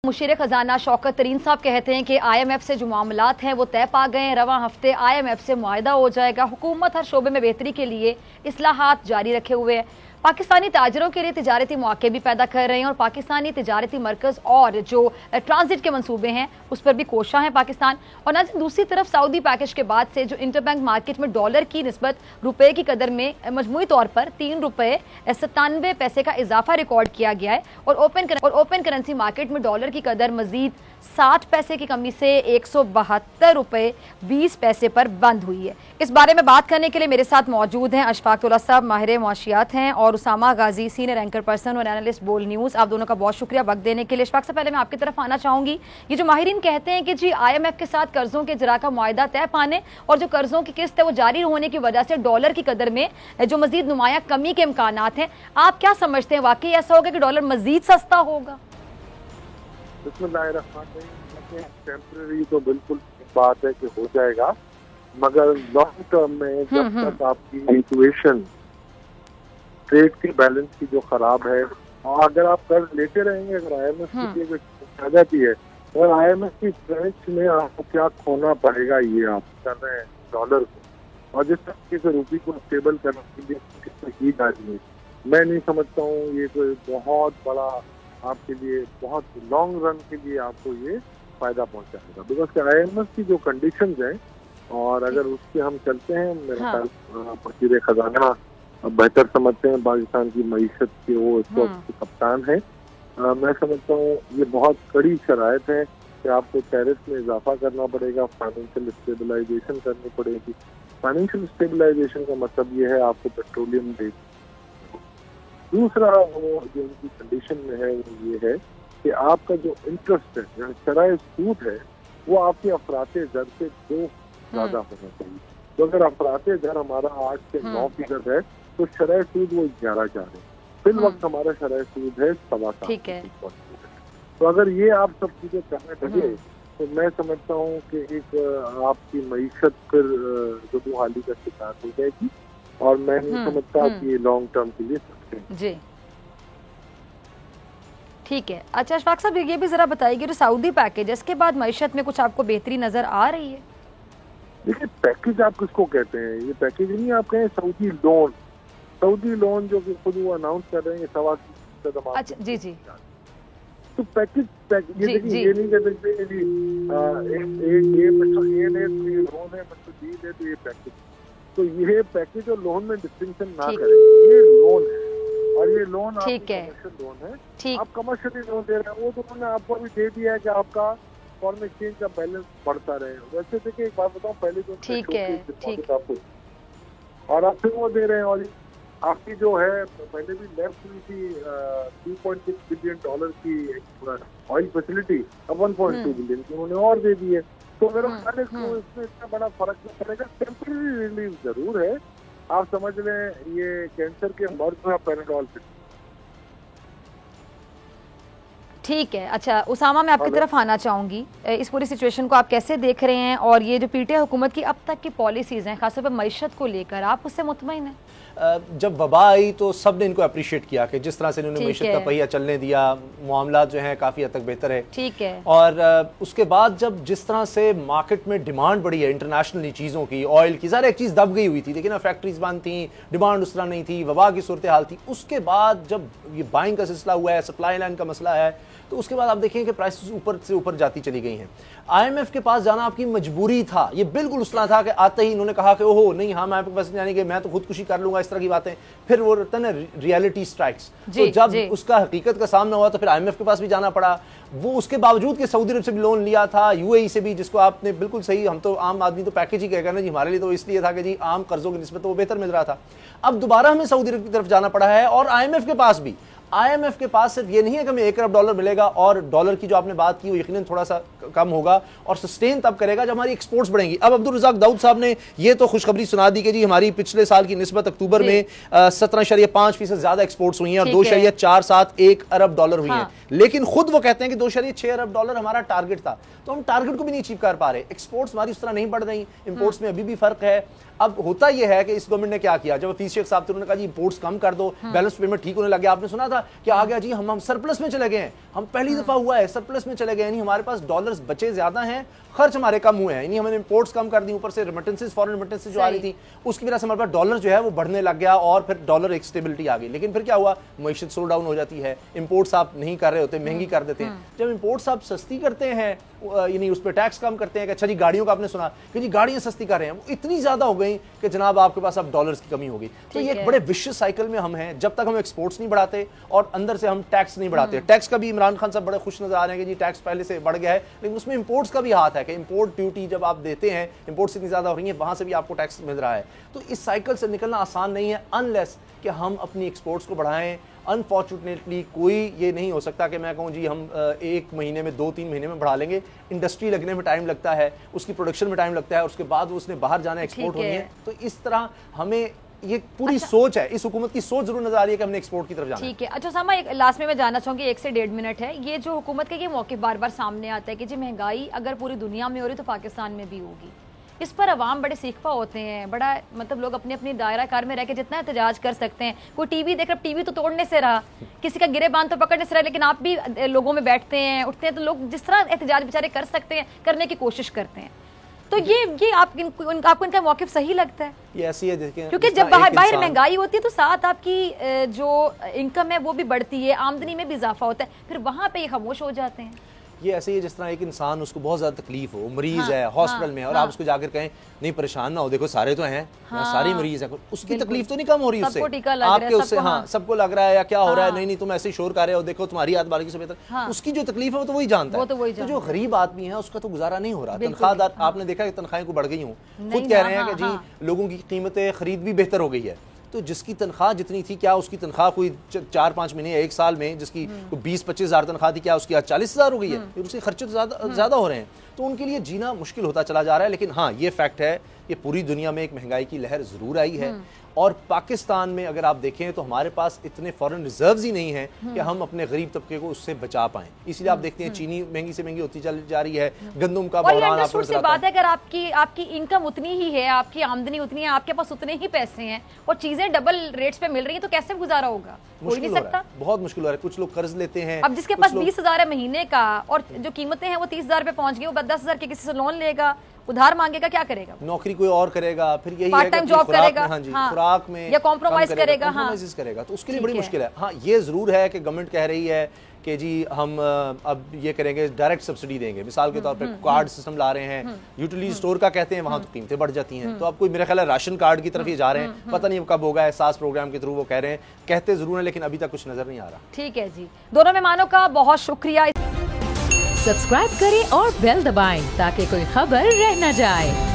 मुशीर खजाना शौकत तरीन साहब कहते हैं कि IMF से जो मामलात हैं वो तय पा गए हैं। रवां हफ्ते IMF से मुआहदा हो जाएगा। हुकूमत हर शोबे में बेहतरी के लिए इस्लाहात जारी रखे हुए है। पाकिस्तानी ताजरों के लिए तिजारती मौके भी पैदा कर रहे हैं और पाकिस्तानी तिजारती मरकज़ और जो ट्रांजिट के मंसूबे हैं उस पर भी कोशा है पाकिस्तान। और नाज़रीन, दूसरी तरफ सऊदी पैकेज के बाद से जो इंटरबैंक मार्केट में डॉलर की निस्बत रुपए की कदर में मजमूई तौर पर ₹3.97 का इजाफा रिकॉर्ड किया गया है और ओपन करेंसी मार्केट में डॉलर की कदर मजीद 60 पैसे की कमी से ₹172.20 पर बंद हुई है। इस बारे में बात करने के लिए मेरे साथ मौजूद हैं अशफाक तौला साहब, माहिर मुआशियात हैं, और उसामा गाजी, सीनियर एंकर पर्सन और एनालिस्ट बोल न्यूज़। आप दोनों का बहुत शुक्रिया वक्त देने के लिए। अशफाक से पहले मैं आपकी तरफ आना चाहूंगी, ये जो माहिरीन कहते हैं कि जी IMF के साथ कर्जों के इजरा का मुआहदा तय पाने और जो कर्जों की किस्त है वो जारी होने की वजह से डॉलर की कदर में जो मजीद नुमाया कमी के इम्कानात हैं, आप क्या समझते हैं? वाकई ऐसा होगा कि डॉलर मजीद सस्ता होगा? टेम्परेरी तो बिल्कुल बात है कि हो जाएगा, मगर लॉन्ग टर्म में जब तक आपकी सिचुएशन ट्रेड के बैलेंस की जो खराब है, और अगर आप कर्ज लेते रहेंगे, अगर IMF की आ जाती है और IMF की स्ट्रेंथ में आपको क्या खोना पड़ेगा, ये आप कर रहे हैं डॉलर को, और जिस तरीके से रूपी को स्टेबल करने के लिए की जा रही है, मैं नहीं समझता हूँ ये कोई बहुत बड़ा आपके लिए, बहुत लॉन्ग रन के लिए आपको ये फायदा पहुंचाएगा। बिकॉज IMF की जो कंडीशंस हैं, और अगर उसके हम चलते हैं, मेरे ख्याल मुशीर खजाना बेहतर समझते हैं पाकिस्तान की मईशत के, वो इस वक्त कप्तान है। मैं समझता हूँ ये बहुत कड़ी शराइत है कि आपको टैरिफ में इजाफा करना पड़ेगा, फाइनेंशियल स्टेबलाइजेशन करनी पड़ेगी। फाइनेंशियल स्टेबलाइजेशन का मतलब ये है आपको पेट्रोलियम दे। दूसरा वो जो उनकी कंडीशन में है वो ये है कि आपका जो इंटरेस्ट है, शराय सूद है, वो आपके अफराते दर से 2 ज्यादा होना चाहिए। तो अगर अफराते दर हमारा 8 से 9 फीसद है तो शराय सूद वो 11 है। फिल वक्त हमारा शराय सूद है 7.25%। तो अगर ये आप सब चीजें करने लगे तो मैं समझता हूँ कि एक आपकी मईशत फिर दुबूहाली का शिकार हो जाएगी, और मैं नहीं समझता कि ये लॉन्ग टर्म के लिए सकते हैं। जी ठीक है। अच्छा अशफाक साहब, ये भी जरा बताइए, जो सऊदी पैकेज है इसके बाद मईशत में कुछ आपको बेहतरी नजर आ रही है? देखिए, पैकेज आप किसको कहते हैं? ये पैकेज नहीं, आप कहें सऊदी लोन जो कि खुद वो अनाउंस कर रहे हैं 7.25%। अच्छा जी जी। तो पैकेज ये देखिए, ये नहीं कह सकते कि ये लोन है, मतलब डी है तो ये पैकेज। तो ये पैकेज और लोन में डिस्टिंक्शन ना करें, ये लोन है और ये लोन कमर्शियल लोन है। आप कमर्शियली लोन दे रहे हैं, वो तो उन्होंने आपको भी दे दिया है कि आपका फॉरेन एक्सचेंज का बैलेंस बढ़ता रहे। वैसे देखिए, एक बात बताऊं, पहले तो आपको और आप फिर वो दे रहे हैं, और आपकी जो है पहले भी लेफ्ट हुई थी $2.6 बिलियन की ऑयल फैसिलिटी, अब 1.2 बिलियन की उन्होंने और दे दी है। तो मेरा ख्याल है इसमें इतना बड़ा फर्क नहीं पड़ेगा। टेम्परेरी रिलीफ जरूर है, आप समझ लें ये कैंसर के मर्ज में पैराडोल। ठीक है। अच्छा उसामा, मैं आपकी तरफ आना चाहूंगी, इस पूरी सिचुएशन को आप कैसे देख रहे हैं, और ये जो PTI हुकूमत की अब तक की पॉलिसीज हैं खासतौर पर मईशत को लेकर, आप उससे मुतमईन हैं? जब वबा आई तो सब ने इनको अप्रिशिएट किया कि जिस तरह से इन्होंने मईशत का पहिया चलने दिया, मामला जो है काफ़ी हद तक बेहतर है। ठीक है। और उसके बाद जब जिस तरह से मार्केट में डिमांड बढ़ी है इंटरनेशनल चीज़ों की, ऑयल की, सारी एक चीज़ दब गई हुई थी, लेकिन फैक्ट्रीज बंद थी, डिमांड उस तरह नहीं थी, वबा की सूरत हाल थी। उसके बाद जब ये बाइंग का सिलसिला हुआ है, सप्लाई लाइन का मसला है, तो उसके बाद आप देखें कि प्राइसेस ऊपर से ऊपर जाती चली गई हैं। IMF के पास जाना आपकी मजबूरी था, ये बिल्कुल उस तरह था कि आते ही इन्होंने कहा कि ओहो नहीं, हम आपके पास जाने के, मैं तो खुदकुशी कर लूंगा, इस तरह की बातें। फिर वो रहता है ना रियलिटी स्ट्राइक्स, तो जब उसका हकीकत का सामना हुआ तो फिर IMF के पास भी जाना पड़ा। वो उसके बावजूद कि सऊदी अरब से भी लोन लिया था, UAE से भी, जिसको आपने बिल्कुल सही, हम तो आम आदमी तो पैकेज ही कहेगा ना जी, हमारे लिए तो इसलिए था कि जी आम कर्जों की निस्बत वो बेहतर मिल रहा था। अब दोबारा हमें सऊदी अरब की तरफ जाना पड़ा है, और IMF के पास भी, IMF के पास सिर्फ ये नहीं है कि हमें $1 अरब मिलेगा, और डॉलर की जो आपने बात की वो यकीनन थोड़ा सा कम होगा और सस्टेन तब करेगा जब हमारी एक्सपोर्ट्स बढ़ेंगी। अब अब्दुल रज़ाक दाऊद साहब ने ये तो खुशखबरी सुना दी कि जी हमारी पिछले साल की निस्बत अक्टूबर में 17.5% ज्यादा एक्सपोर्ट्स हुई हैं और $2.471 अरब हुई हैं। लेकिन खुद वो कहते हैं कि $2.6 अरब हमारा टारगेट था, तो हम टारगेट को भी नहीं अचीव कर पा रहे। एक्सपोर्ट्स हमारी उस तरह नहीं बढ़ रही, इंपोर्ट्स में अभी भी फर्क है। अब होता यह है कि इस गवर्नमेंट ने क्या किया, जब हफीज शेख साहब थे उन्होंने कहा जी इंपोर्ट्स कम कर दो, बैलेंस पेमेंट ठीक होने लगे। आपने सुना था कि आ गया जी हम सरप्लस में चले गए हैं, हम पहली दफा हुआ है सरप्लस में चले गए, यानी हमारे पास डॉलर्स बचे ज्यादा हैं, खर्च हमारे कम हुए हैं, यानी हमने इंपोर्ट्स कम कर दी, ऊपर से रेमिटेंसेस, फॉरेन रेमिटेंसेस जो आ रही थी उसकी वजह से हमारे पास डॉलर जो है वो बढ़ने लग गया और फिर डॉलर एक स्टेबिलिटी आ गई। लेकिन फिर क्या हुआ, मईशत स्लो डाउन हो जाती है, इंपोर्ट्स आप नहीं कर रहे होते, महंगी कर देते हैं। जब इंपोर्ट्स आप सस्ती करते हैं, यानी उस पर टैक्स कम करते हैं कि अच्छा जी गाड़ियों का आपने सुना कि जी गाड़ियां सस्ती कर रहे हैं, वो इतनी ज्यादा हो गई कि जनाब आपके पास अब डॉलर्स की कमी हो गई। तो ये एक बड़े विशियस साइकिल में हम हैं, जब तक हम एक्सपोर्ट्स नहीं बढ़ाते और अंदर से हम टैक्स नहीं बढ़ाते। टैक्स का भी इमरान खान साहब बड़े खुश नजर आ रहे हैं कि जी टैक्स पहले से बढ़ गया है, लेकिन उसमें इंपोर्ट्स का भी हाथ है कि इंपोर्ट ड्यूटी जब आप देते हैं, इंपोर्ट्स इतनी ज्यादा हो रही है, वहां से भी आपको टैक्स मिल रहा है। तो इस साइकिल से निकलना आसान नहीं है अनलेस कि हम अपनी एक्सपोर्ट्स को बढ़ाएं। अनफॉर्चुनेटली कोई ये नहीं हो सकता कि मैं कहूँ जी हम 1 महीने में 2-3 महीने में बढ़ा लेंगे। इंडस्ट्री लगने में टाइम लगता है, उसकी प्रोडक्शन में टाइम लगता है, उसके बाद वो उसने बाहर जाना, एक्सपोर्ट होनी है। तो इस तरह हमें ये पूरी सोच है, इस हुकूमत की सोच जरूर नजर आ रही है कि हमने एक्सपोर्ट की तरफ जाना। ठीक है। अच्छा सामा, एक लास्ट में मैं जानना चाहूंगी, 1 से 1.5 मिनट है, ये जो हुकूमत के ये मौके बार बार सामने आता है कि जी महंगाई अगर पूरी दुनिया में हो रही तो पाकिस्तान में भी होगी, इस पर अवाम बड़े सीखपा होते हैं, बड़ा मतलब लोग अपनी अपनी दायरा कार में रह के जितना एहतजाज कर सकते हैं। कोई टीवी देख रहा, टीवी तो तोड़ने से रहा, किसी का गिरेबान तो पकड़ने से रहा, लेकिन आप भी लोगों में बैठते हैं, उठते हैं, तो लोग जिस तरह एहतजाज बेचारे कर सकते हैं करने की कोशिश करते हैं। तो ये आपको इनका मौक़िफ़ सही लगता है? ये ऐसी है देखिए, क्योंकि जब बाहर महंगाई होती है तो साथ आपकी जो इनकम है वो भी बढ़ती है, आमदनी में भी इजाफा होता है, फिर वहां पे ये खामोश हो जाते हैं। ये ऐसे ही है जिस तरह एक इंसान उसको बहुत ज्यादा तकलीफ हो, मरीज है हॉस्पिटल में, और आप उसको जाकर कहें नहीं परेशान ना हो, देखो सारे तो हैं, सारे मरीज हैं, उसकी तकलीफ तो नहीं कम हो रही उससे, आपके उससे सबको लग रहा है या क्या हो रहा है, नहीं तुम ऐसे ही शोर कर रहे हो, देखो तुम्हारी हाथ बारी से बेहतर, उसकी जो तकलीफ है वो तो वही जानता है। तो जो गरीब आदमी है उसका तो गुजारा नहीं हो रहा। तनख्वाहदार आपने देखा कि तनख्वाहें को बढ़ गई हूँ, खुद कह रहे हैं कि जी लोगों की कीमतें खरीद भी बेहतर हो गई है। तो जिसकी तनख्वाह जितनी थी, क्या उसकी तनख्वाह कोई 4-5 महीने 1 साल में जिसकी 20-25 हज़ार तनख्वाह थी, क्या उसकी आज 40 हज़ार हो गई है? उसके खर्चे तो ज़्यादा हो रहे हैं, तो उनके लिए जीना मुश्किल होता चला जा रहा है। लेकिन हाँ, ये फैक्ट है कि पूरी दुनिया में एक महंगाई की लहर ज़रूर आई है, और पाकिस्तान में अगर आप देखें तो हमारे पास इतने फॉरेन रिजर्व्स ही नहीं हैं कि हम अपने गरीब तबके को उससे बचा पाएं। इसलिए आप देखते हैं चीनी महंगी से महंगी होती जा रही है, गंदम का बहरान आपको से बात है, अगर आपकी इनकम उतनी ही है, आपकी आमदनी उतनी है, आपके पास उतने ही पैसे हैं और चीजें डबल रेट्स पे मिल रही है, तो कैसे गुजारा होगा? हो नहीं सकता, बहुत मुश्किल हो रहा है। कुछ लोग कर्ज लेते हैं, अब जिसके पास 20,000 है महीने का और जो कीमतें हैं वो 30,000 पे पहुंच गई, वो 10,000 के किसी से लोन लेगा, उधार मांगेगा, क्या करेगा? नौकरी कोई और करेगा, फिर यही पार्ट टाइम जॉब करेगा, हाँ जी, खुराक में या कॉम्प्रोमाइज करेगा, करेगा, तो उसके लिए बड़ी मुश्किल है। हाँ, ये जरूर है कि गवर्नमेंट कह रही है कि जी हम अब ये करेंगे, डायरेक्ट सब्सिडी देंगे, मिसाल के तौर पे कार्ड सिस्टम ला रहे हैं, यूटिलिटी स्टोर का कहते हैं, वहां तो कीमतें बढ़ जाती हैं, तो अब कोई मेरा ख्याल है राशन कार्ड की तरफ ही जा रहे हैं, पता नहीं कब होगा, एहसास प्रोग्राम के थ्रू वो कह रहे हैं, कहते जरूर है लेकिन अभी तक कुछ नजर नहीं आ रहा। ठीक है जी, दोनों मेहमानों का बहुत शुक्रिया। सब्सक्राइब करें और बेल दबाएं ताकि कोई खबर रह न जाए।